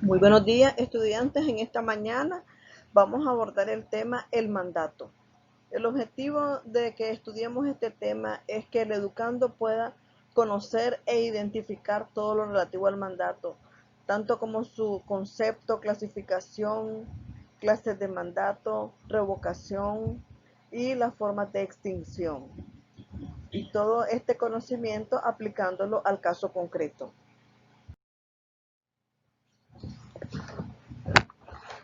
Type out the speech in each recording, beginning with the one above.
Muy buenos días, estudiantes. En esta mañana vamos a abordar el tema el mandato. El objetivo de que estudiemos este tema es que el educando pueda conocer e identificar todo lo relativo al mandato, tanto como su concepto, clasificación, clases de mandato, revocación y las formas de extinción. Y todo este conocimiento aplicándolo al caso concreto.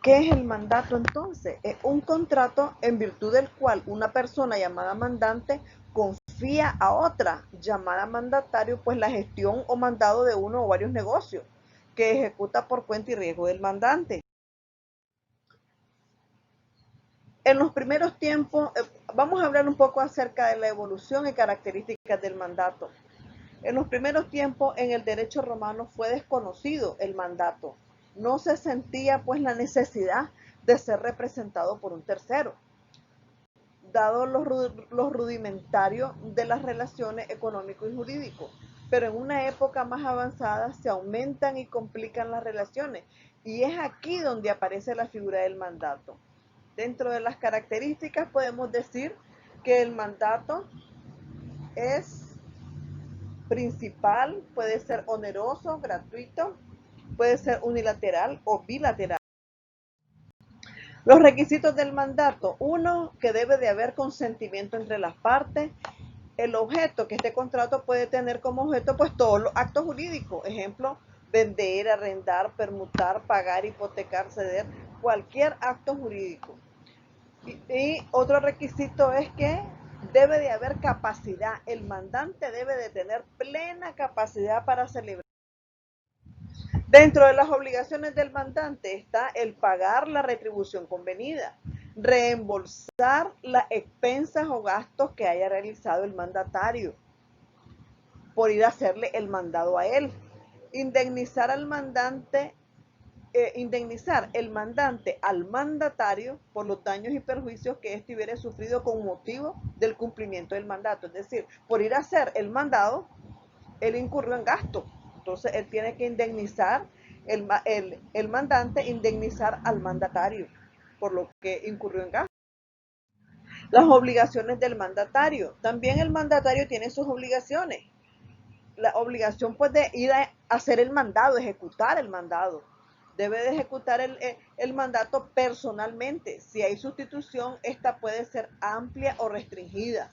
¿Qué es el mandato entonces? Es un contrato en virtud del cual una persona llamada mandante confía a otra llamada mandatario pues la gestión o mandado de uno o varios negocios que ejecuta por cuenta y riesgo del mandante. En los primeros tiempos, vamos a hablar un poco acerca de la evolución y características del mandato. En los primeros tiempos, en el derecho romano fue desconocido el mandato. No se sentía pues la necesidad de ser representado por un tercero, dado los rudimentarios de las relaciones económico y jurídico. Pero en una época más avanzada se aumentan y complican las relaciones y es aquí donde aparece la figura del mandato. Dentro de las características podemos decir que el mandato es principal, puede ser oneroso, gratuito, puede ser unilateral o bilateral. Los requisitos del mandato: uno, que debe de haber consentimiento entre las partes. El objeto, que este contrato puede tener como objeto pues todos los actos jurídicos, ejemplo, vender, arrendar, permutar, pagar, hipotecar, ceder, cualquier acto jurídico. Y otro requisito es que debe de haber capacidad, el mandante debe de tener plena capacidad para celebrar. Dentro de las obligaciones del mandante está el pagar la retribución convenida, reembolsar las expensas o gastos que haya realizado el mandatario por ir a hacerle el mandado a él, indemnizar al mandante, indemnizar el mandante al mandatario por los daños y perjuicios que éste hubiera sufrido con motivo del cumplimiento del mandato. Es decir, por ir a hacer el mandado, él incurrió en gasto. Entonces, él tiene que indemnizar, el mandante indemnizar al mandatario por lo que incurrió en gasto. Las obligaciones del mandatario. También el mandatario tiene sus obligaciones. La obligación pues de ir a hacer el mandado, ejecutar el mandado. Debe de ejecutar el mandato personalmente. Si hay sustitución, esta puede ser amplia o restringida.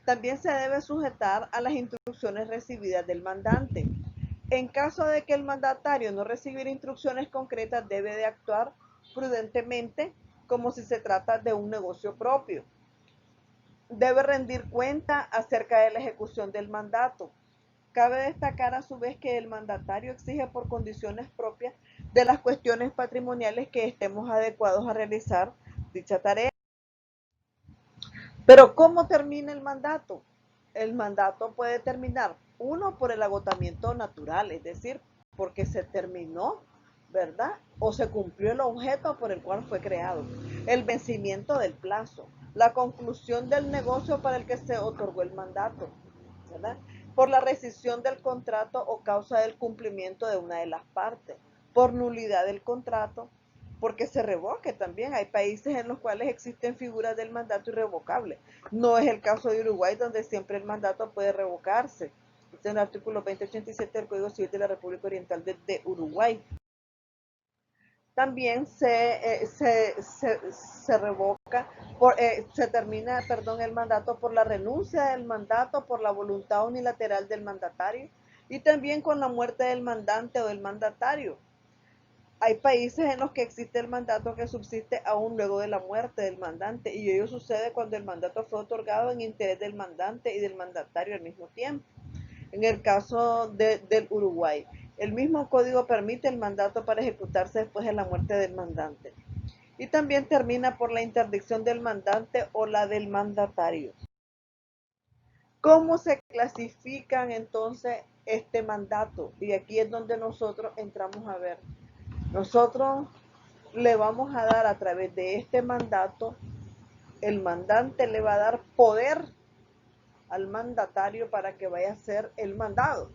También se debe sujetar a las instrucciones recibidas del mandante. En caso de que el mandatario no recibiera instrucciones concretas, debe de actuar prudentemente como si se trata de un negocio propio. Debe rendir cuenta acerca de la ejecución del mandato. Cabe destacar a su vez que el mandatario exige por condiciones propias de las cuestiones patrimoniales que estemos adecuados a realizar dicha tarea. Pero ¿cómo termina el mandato? El mandato puede terminar, uno, por el agotamiento natural, es decir, porque se terminó, ¿verdad? O se cumplió el objeto por el cual fue creado. El vencimiento del plazo, la conclusión del negocio para el que se otorgó el mandato, ¿verdad? Por la rescisión del contrato o causa del cumplimiento de una de las partes, por nulidad del contrato, porque se revoque también. Hay países en los cuales existen figuras del mandato irrevocable. No es el caso de Uruguay, donde siempre el mandato puede revocarse. Este es el artículo 2087 del Código Civil de la República Oriental de Uruguay. También se revoca, se termina, perdón, el mandato por la renuncia del mandato, por la voluntad unilateral del mandatario y también con la muerte del mandante o del mandatario. Hay países en los que existe el mandato que subsiste aún luego de la muerte del mandante y ello sucede cuando el mandato fue otorgado en interés del mandante y del mandatario al mismo tiempo. En el caso del Uruguay, el mismo código permite el mandato para ejecutarse después de la muerte del mandante. Y también termina por la interdicción del mandante o la del mandatario. ¿Cómo se clasifican entonces este mandato? Y aquí es donde nosotros entramos a ver. Nosotros le vamos a dar a través de este mandato, el mandante le va a dar poder al mandatario para que vaya a hacer el mandado.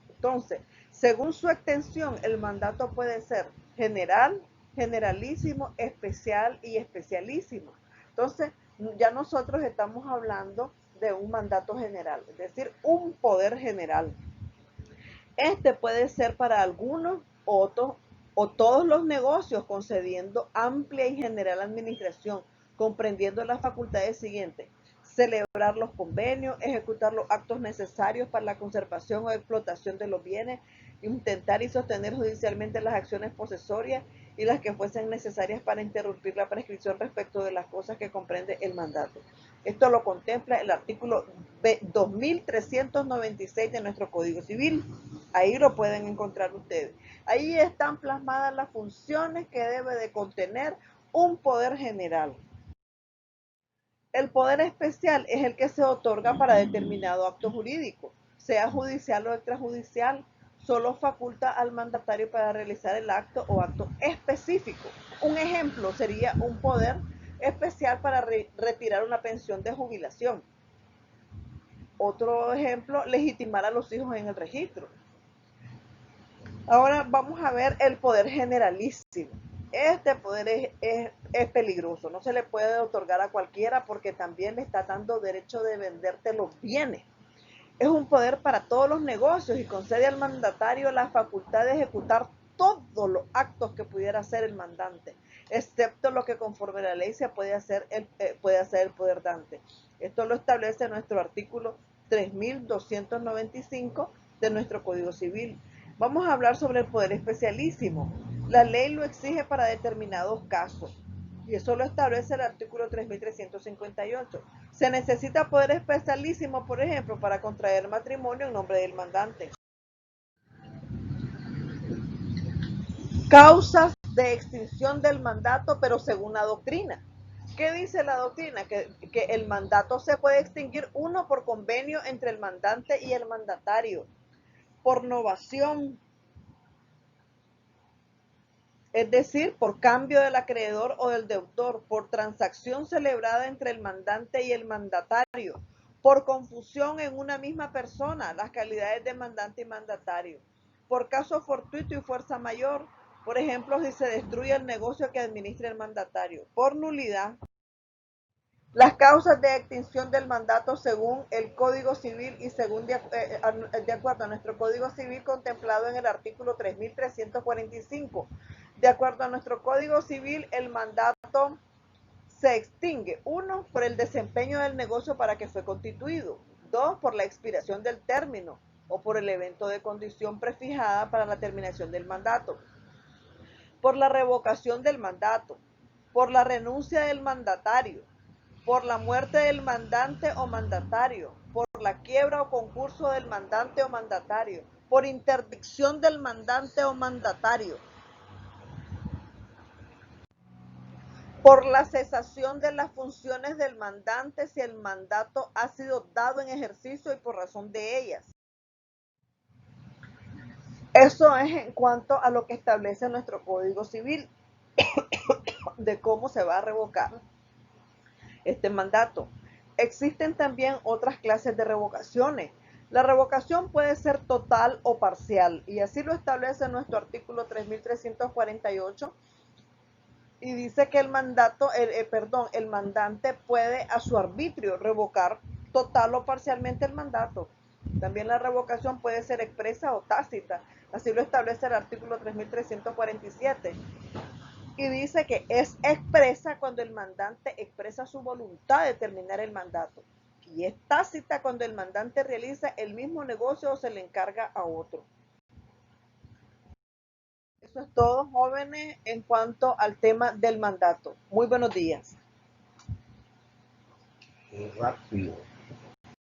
Entonces, Según su extensión, el mandato puede ser general, generalísimo, especial y especialísimo. Entonces, ya nosotros estamos hablando de un mandato general, es decir, un poder general. Este puede ser para algunos, otros o todos los negocios, concediendo amplia y general administración, comprendiendo las facultades siguientes: celebrar los convenios, ejecutar los actos necesarios para la conservación o explotación de los bienes, intentar y sostener judicialmente las acciones posesorias y las que fuesen necesarias para interrumpir la prescripción respecto de las cosas que comprende el mandato. Esto lo contempla el artículo 2396 de nuestro Código Civil. Ahí lo pueden encontrar ustedes. Ahí están plasmadas las funciones que debe de contener un poder general. El poder especial es el que se otorga para determinado acto jurídico, sea judicial o extrajudicial. Solo faculta al mandatario para realizar el acto o acto específico. Un ejemplo sería un poder especial para retirar una pensión de jubilación. Otro ejemplo, legitimar a los hijos en el registro. Ahora vamos a ver el poder generalísimo. Este poder es peligroso, no se le puede otorgar a cualquiera porque también le está dando derecho de venderte los bienes. Es un poder para todos los negocios y concede al mandatario la facultad de ejecutar todos los actos que pudiera hacer el mandante, excepto lo que conforme a la ley se puede hacer el poder dante. Esto lo establece nuestro artículo 3295 de nuestro Código Civil. Vamos a hablar sobre el poder especialísimo. La ley lo exige para determinados casos y eso lo establece el artículo 3358. Se necesita poder especialísimo, por ejemplo, para contraer matrimonio en nombre del mandante. Causas de extinción del mandato, pero según la doctrina. ¿Qué dice la doctrina? Que el mandato se puede extinguir, uno, por convenio entre el mandante y el mandatario, por novación, es decir, por cambio del acreedor o del deudor, por transacción celebrada entre el mandante y el mandatario, por confusión en una misma persona, las calidades de mandante y mandatario, por caso fortuito y fuerza mayor, por ejemplo, si se destruye el negocio que administra el mandatario, por nulidad. Las causas de extinción del mandato según el Código Civil y según de acuerdo a nuestro Código Civil contemplado en el artículo 3345. De acuerdo a nuestro Código Civil, el mandato se extingue, uno, por el desempeño del negocio para que fue constituido; dos, por la expiración del término o por el evento de condición prefijada para la terminación del mandato; por la revocación del mandato; por la renuncia del mandatario; por la muerte del mandante o mandatario; por la quiebra o concurso del mandante o mandatario; por interdicción del mandante o mandatario; por la cesación de las funciones del mandante si el mandato ha sido dado en ejercicio y por razón de ellas. Eso es en cuanto a lo que establece nuestro Código Civil de cómo se va a revocar este mandato. Existen también otras clases de revocaciones. La revocación puede ser total o parcial y así lo establece nuestro artículo 3348 y dice que el mandante puede a su arbitrio revocar total o parcialmente el mandato. También la revocación puede ser expresa o tácita, así lo establece el artículo 3347. Y dice que es expresa cuando el mandante expresa su voluntad de terminar el mandato. Y es tácita cuando el mandante realiza el mismo negocio o se le encarga a otro. Eso es todo, jóvenes, en cuanto al tema del mandato. Muy buenos días. Rápido.